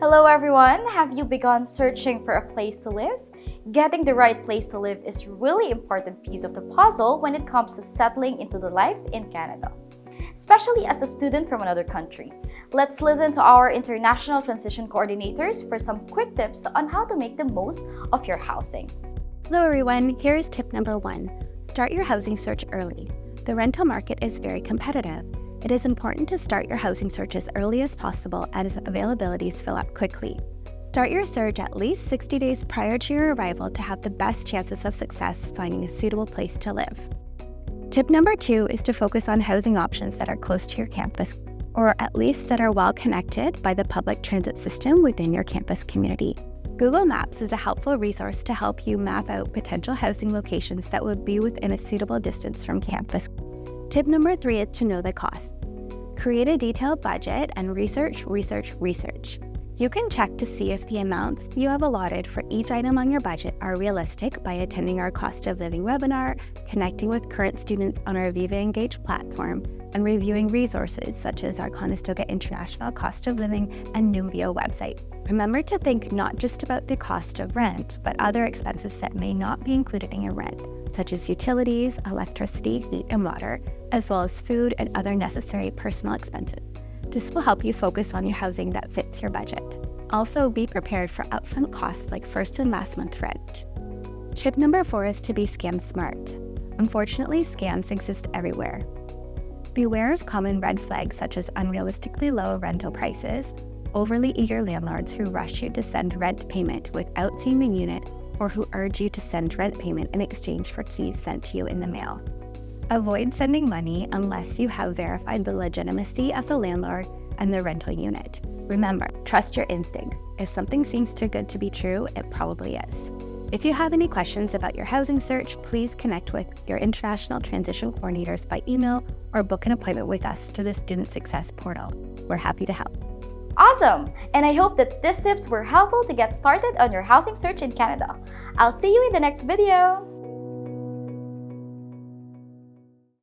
Hello everyone! Have you begun searching for a place to live? Getting the right place to live is a really important piece of the puzzle when it comes to settling into the life in Canada, especially as a student from another country. Let's listen to our international transition coordinators for some quick tips on how to make the most of your housing. Hello everyone, here is tip number 1. Start your housing search early. The rental market is very competitive. It is important to start your housing search as early as possible as availabilities fill up quickly. Start your search at least 60 days prior to your arrival to have the best chances of success finding a suitable place to live. Tip number 2 is to focus on housing options that are close to your campus, or at least that are well connected by the public transit system within your campus community. Google Maps is a helpful resource to help you map out potential housing locations that would be within a suitable distance from campus. Tip number 3 is to know the cost. Create a detailed budget and research. You can check to see if the amounts you have allotted for each item on your budget are realistic by attending our cost of living webinar, connecting with current students on our Viva Engage platform, and reviewing resources such as our Conestoga International Cost of Living and Numbeo website. Remember to think not just about the cost of rent, but other expenses that may not be included in your rent, such as utilities, electricity, heat, and water, as well as food and other necessary personal expenses. This will help you focus on your housing that fits your budget. Also, be prepared for upfront costs like first and last month rent. Tip number 4 is to be scam smart. Unfortunately, scams exist everywhere. Beware of common red flags such as unrealistically low rental prices, overly eager landlords who rush you to send rent payment without seeing the unit, or who urge you to send rent payment in exchange for keys sent to you in the mail. Avoid sending money unless you have verified the legitimacy of the landlord and the rental unit. Remember, trust your instincts. If something seems too good to be true, it probably is. If you have any questions about your housing search, please connect with your international transition coordinators by email or book an appointment with us through the Student Success portal. We're happy to help. Awesome! And I hope that these tips were helpful to get started on your housing search in Canada. I'll see you in the next video!